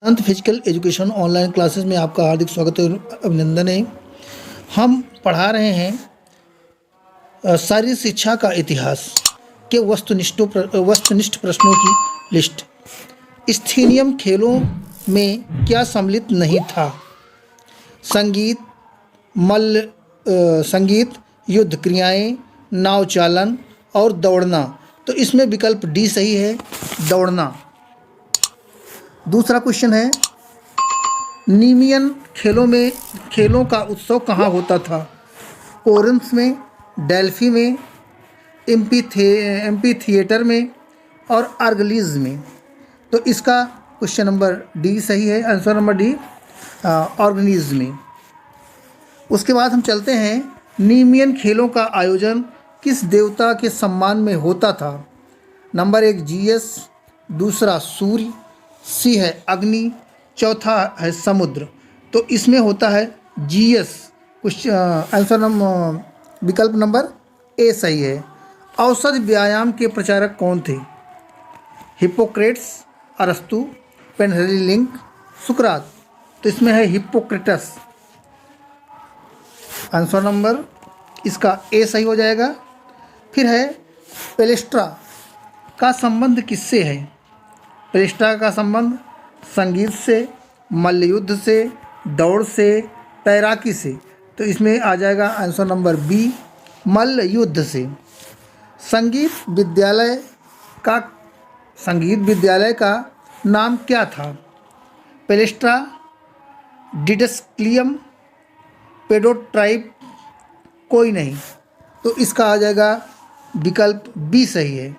अंत physical education online classes में आपका हार्दिक स्वागत और अभिनंदन है। हम पढ़ा रहे हैं शारीरिक शिक्षा का इतिहास के वस्तुनिष्ठ प्रश्नों की लिस्ट। स्थैनिक खेलों में क्या सम्मिलित नहीं था? संगीत, संगीत, युद्ध क्रियाएं, नाव चालन और दौड़ना। तो इसमें विकल्प डी सही है, दौड़ना। दूसरा क्वेश्चन है, नीमियन खेलों का उत्सव कहाँ होता था? कोरिन्थ में, डेल्फी में, एम्पी थिएटर में और आर्गलीज में। तो इसका क्वेश्चन नंबर डी सही है, आंसर नंबर डी, ऑर्गनीज में। उसके बाद हम चलते हैं, नीमियन खेलों का आयोजन किस देवता के सम्मान में होता था? नंबर 1 जीएस, दूसरा सूर्य, सी है अग्नि, चौथा है समुद्र। तो इसमें होता है जीएस। आंसर विकल्प नंबर ए सही है। औसत व्यायाम के प्रचारक कौन थे? हिप्पोक्रेट्स, अरस्तु, पेनहलिंक, सुकरात। तो इसमें है हिप्पोक्रेटस। आंसर नंबर इसका ए सही हो जाएगा। फिर है, पेलेस्ट्रा का संबंध किससे है? पेलेस्ट्रा का संबंध संगीत से, मल्लयुद्ध से, दौड़ से, तैराकी से। तो इसमें आ जाएगा आंसर नंबर बी, मल्लयुद्ध से। संगीत विद्यालय का नाम क्या था? पेलेस्ट्रा, डिडस्क्लियम, पेडोट्राइब, कोई नहीं। तो इसका आ जाएगा विकल्प बी सही है।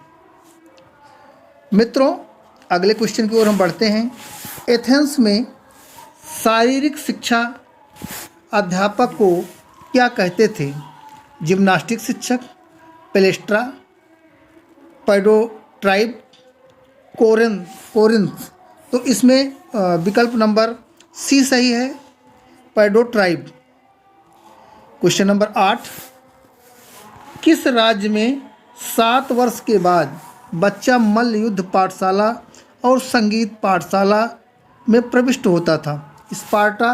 मित्रों, अगले क्वेश्चन की ओर हम बढ़ते हैं। एथेंस में शारीरिक शिक्षा अध्यापक को क्या कहते थे? जिम्नास्टिक शिक्षक, पेलेस्ट्रा, पेडोट्राइब, कोरिन्थ। तो इसमें विकल्प नंबर सी सही है, पेडोट्राइब। क्वेश्चन नंबर 8, किस राज्य में 7 वर्ष के बाद बच्चा मल्लयुद्ध पाठशाला और संगीत पाठशाला में प्रविष्ट होता था? स्पार्टा,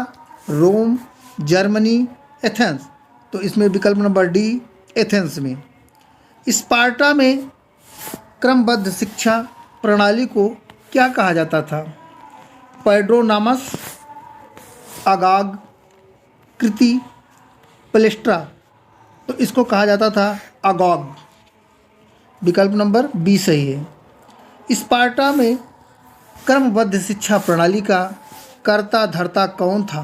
रोम, जर्मनी, एथेंस। तो इसमें विकल्प नंबर डी, एथेंस में। स्पार्टा में क्रमबद्ध शिक्षा प्रणाली को क्या कहा जाता था? पैड्रोनामस, अगाग, कृति, पेलेस्ट्रा। तो इसको कहा जाता था अगाग। विकल्प नंबर बी सही है। स्पार्टा में क्रमबद्ध शिक्षा प्रणाली का कर्ता धर्ता कौन था?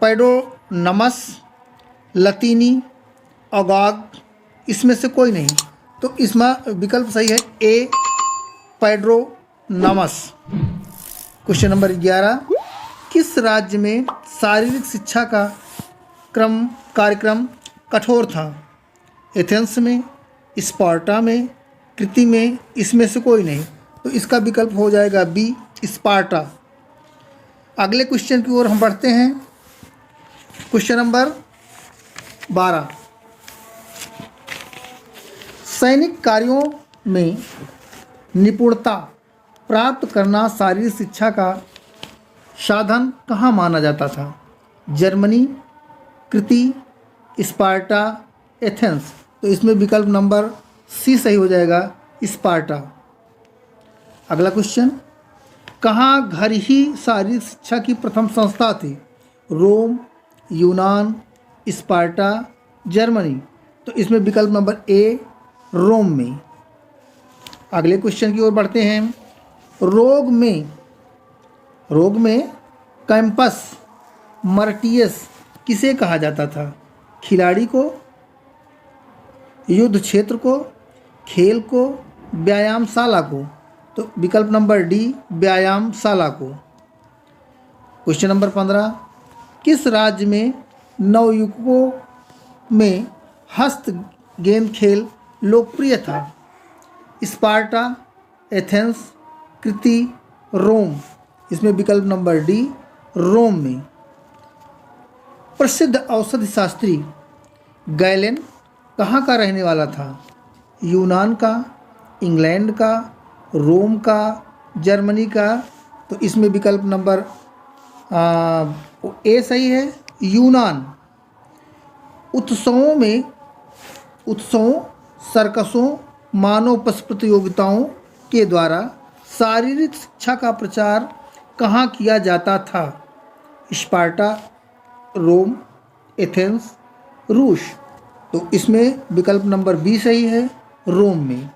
पैडोनमस, लतीनी, अगाग। इसमें से कोई नहीं। तो इसमें विकल्प सही है ए, पैड्रोनमस। क्वेश्चन नंबर 11, किस राज्य में शारीरिक शिक्षा का कार्यक्रम कठोर था? एथेंस में, स्पार्टा में, कृति में। इसमें से कोई नहीं। तो इसका विकल्प हो जाएगा बी, स्पार्टा। अगले क्वेश्चन की ओर हम बढ़ते हैं। क्वेश्चन नंबर 12, सैनिक कार्यों में निपुणता प्राप्त करना शारीरिक शिक्षा का साधन कहाँ माना जाता था? जर्मनी, कृति, स्पार्टा, एथेंस। तो इसमें विकल्प नंबर सी सही हो जाएगा, स्पार्टा। अगला क्वेश्चन, कहाँ घर ही शारीरिक शिक्षा की प्रथम संस्था थी? रोम, यूनान, स्पार्टा, जर्मनी। तो इसमें विकल्प नंबर ए, रोम में। अगले क्वेश्चन की ओर बढ़ते हैं। रोग में कैंपस मर्टियस किसे कहा जाता था? खिलाड़ी को, युद्ध क्षेत्र को, खेल को, व्यायामशाला को। तो विकल्प नंबर डी, व्यायामशाला को। क्वेश्चन नंबर 15, किस राज्य में नवयुवकों में हस्त गेंद खेल लोकप्रिय था? स्पार्टा, एथेंस, कृति, रोम। इसमें विकल्प नंबर डी, रोम में। प्रसिद्ध औषधि शास्त्री गैलेन कहाँ का रहने वाला था? यूनान का, इंग्लैंड का, रोम का, जर्मनी का, तो इसमें विकल्प नंबर ए सही है। यूनान, उत्सवों, सर्कसों, मानव पशु प्रतियोगिताओं के द्वारा शारीरिक शिक्षा का प्रचार कहाँ किया जाता था? स्पार्टा, रोम, एथेंस, रूस। तो इसमें विकल्प नंबर बी सही है, रोम में।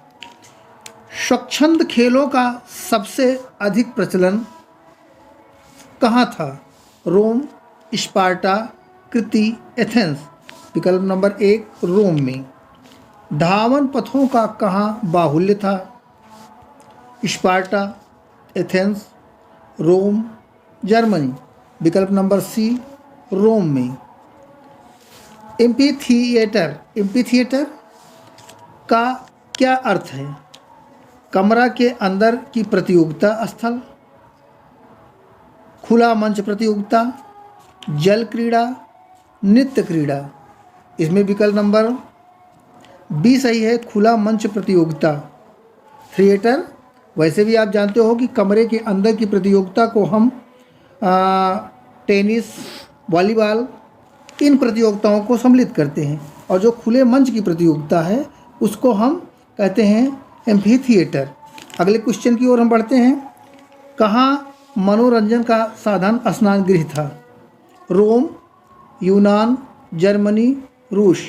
स्वच्छंद खेलों का सबसे अधिक प्रचलन कहाँ था? रोम, स्पार्टा, कृति, एथेंस। विकल्प नंबर एक, रोम में। धावन पथों का कहाँ बाहुल्य था? स्पार्टा, एथेंस, रोम, जर्मनी। विकल्प नंबर सी, रोम में। एम्फीथिएटर का क्या अर्थ है? कमरा के अंदर की प्रतियोगिता स्थल, खुला मंच प्रतियोगिता, जल क्रीड़ा, नृत्य क्रीड़ा। इसमें विकल्प नंबर बी सही है, खुला मंच प्रतियोगिता। थिएटर, वैसे भी आप जानते हो कि कमरे के अंदर की प्रतियोगिता को हम टेनिस, वॉलीबॉल, इन प्रतियोगिताओं को सम्मिलित करते हैं, और जो खुले मंच की प्रतियोगिता है उसको हम कहते हैं एम्फीथिएटर। अगले क्वेश्चन की ओर हम बढ़ते हैं। कहाँ मनोरंजन का साधन स्नान गृह था? रोम, यूनान, जर्मनी, रूस।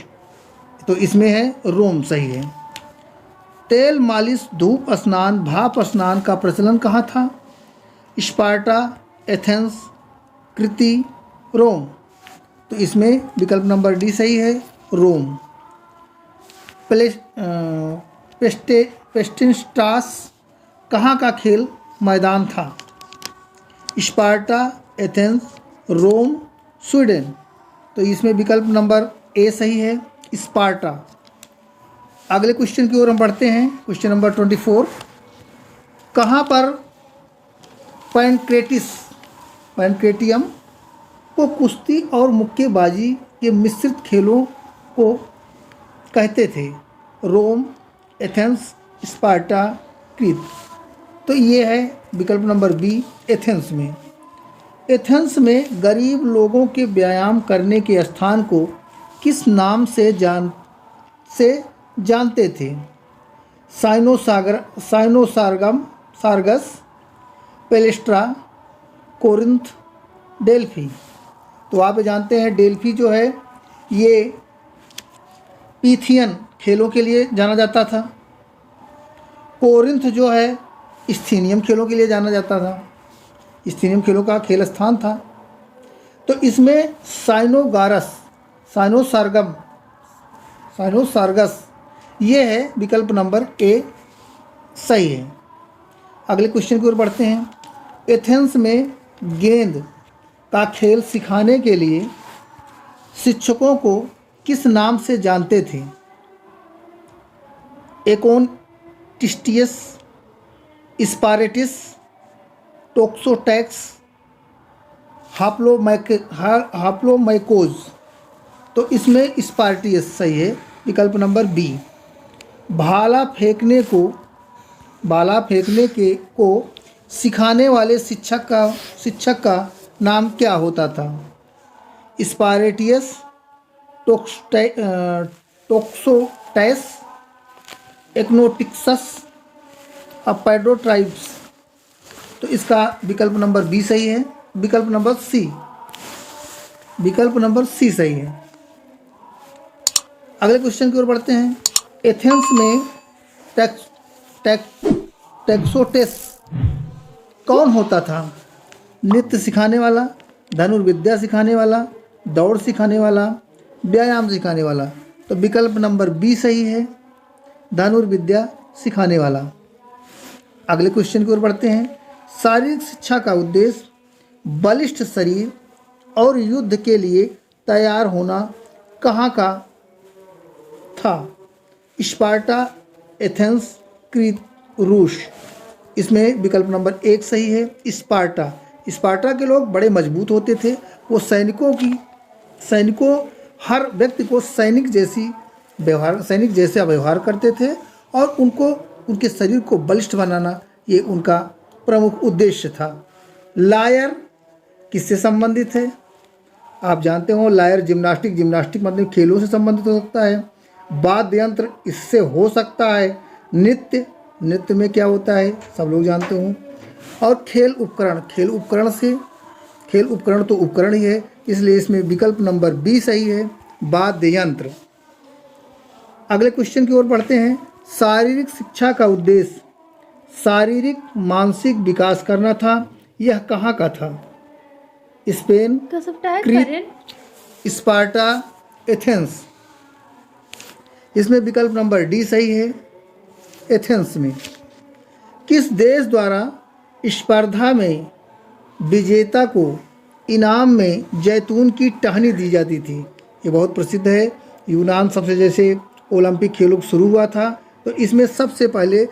तो इसमें है रोम सही है। तेल मालिश, धूप स्नान, भाप स्नान का प्रचलन कहाँ था? स्पार्टा, एथेंस, कृति, रोम। तो इसमें विकल्प नंबर डी सही है, रोम। पेस्टिनस्टास कहाँ का खेल मैदान था? स्पार्टा, एथेंस, रोम, स्वीडन। तो इसमें विकल्प नंबर ए सही है, स्पार्टा। अगले क्वेश्चन की ओर हम बढ़ते हैं। Question number 24। कहाँ पर पैनक्रेटियम को कुश्ती और मुक्केबाजी के मिश्रित खेलों को कहते थे? रोम, एथेंस, स्पार्टा, क्रीत। तो ये है विकल्प नंबर बी, एथेंस में। एथेंस में गरीब लोगों के व्यायाम करने के स्थान को किस नाम से जानते थे? सार्गस, पेलेस्ट्रा, कोरिंथ, डेल्फी। तो आप जानते हैं डेल्फी जो है ये पीथियन खेलों के लिए जाना जाता था। कोरिंथ जो है स्थीनियम खेलों के लिए जाना जाता था, स्थीनियम खेलों का खेल स्थान था। तो इसमें साइनोसार्गस ये है विकल्प नंबर ए सही है। अगले क्वेश्चन की ओर बढ़ते हैं। एथेंस में गेंद का खेल सिखाने के लिए शिक्षकों को किस नाम से जानते थे? एकोनटिस्टियस, स्पारेटिस, टोक्सोटैक्स, हाप्लोमाइकोज। तो इसमें स्पार्टियस सही है, विकल्प नंबर बी। भाला फेंकने को सिखाने वाले शिक्षक का नाम क्या होता था? स्पारेटियस, टोक्सोटैस, एक्नोटिक्सस, पैडोट्राइब्स। तो इसका विकल्प नंबर बी सही है, विकल्प नंबर सी सही है। अगले क्वेश्चन की ओर बढ़ते हैं। एथेंस में टैक्सोटेस कौन होता था? नृत्य सिखाने वाला, धनुर्विद्या सिखाने वाला, दौड़ सिखाने वाला, व्यायाम सिखाने वाला। तो विकल्प नंबर बी सही है, धनुर्विद्या सिखाने वाला। अगले क्वेश्चन की ओर बढ़ते हैं। शारीरिक शिक्षा का उद्देश्य बलिष्ठ शरीर और युद्ध के लिए तैयार होना कहाँ का था? स्पार्टा, एथेंस, क्रीत, रूस। इसमें विकल्प नंबर एक सही है, स्पार्टा के लोग बड़े मजबूत होते थे। वो हर व्यक्ति को सैनिक जैसा व्यवहार करते थे, और उनके शरीर को बलिष्ठ बनाना ये उनका प्रमुख उद्देश्य था। लायर किससे संबंधित है? आप जानते हो लायर जिम्नास्टिक मतलब खेलों से संबंधित हो सकता है। वाद्य यंत्र इससे हो सकता है। नृत्य में क्या होता है सब लोग जानते हो। और खेल उपकरण तो उपकरण ही है, इसलिए इसमें विकल्प नंबर बी सही है, वाद्य यंत्र। अगले क्वेश्चन की ओर बढ़ते हैं। शारीरिक शिक्षा का उद्देश्य शारीरिक मानसिक विकास करना था। यह कहाँ का था? Spain, Crete, Sparta, Athens. इसमें विकल्प नंबर डी सही है, एथेंस में। किस देश द्वारा स्पर्धा में विजेता को इनाम में जैतून की टहनी दी जाती थी? ये बहुत प्रसिद्ध है। यूनान सबसे जैसे ओलंपिक खेलों शुरू हुआ था तो इसमें सबसे पहले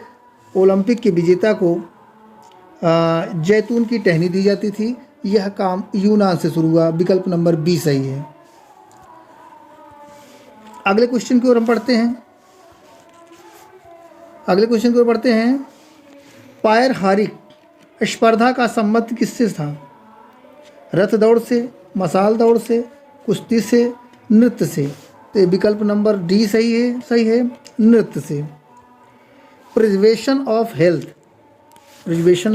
ओलंपिक के विजेता को जैतून की टहनी दी जाती थी। यह काम यूनान से शुरू हुआ। विकल्प नंबर बी सही है। अगले क्वेश्चन की ओर हम पढ़ते हैं। पायरहारिक स्पर्धा का संबंध किससे था? रथ दौड़ से, मसाल दौड़ से, कुश्ती से, नृत्य से। तो विकल्प नंबर डी सही है, नृत्य से। प्रिजर्वेशन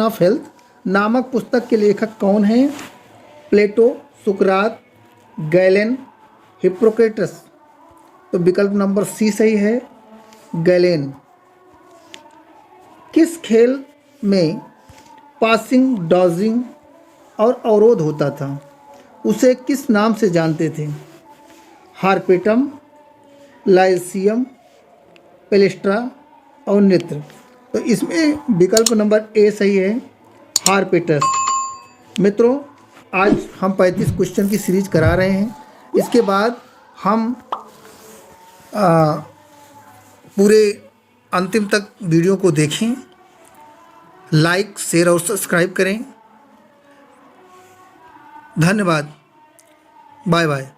ऑफ हेल्थ नामक पुस्तक के लेखक कौन हैं? प्लेटो, सुकरात, गैलेन, हिप्पोक्रेटस। तो विकल्प नंबर सी सही है, गैलेन। किस खेल में पासिंग, डॉजिंग और अवरोध होता था? उसे किस नाम से जानते थे? हारपेटम, लाइसियम, पेलेस्ट्रा और नृत्य। तो इसमें विकल्प नंबर ए सही है, हारपेटस। मित्रों, आज हम 35 क्वेश्चन की सीरीज करा रहे हैं। इसके बाद हम पूरे अंतिम तक वीडियो को देखें, लाइक, शेयर और सब्सक्राइब करें। धन्यवाद। Bye bye.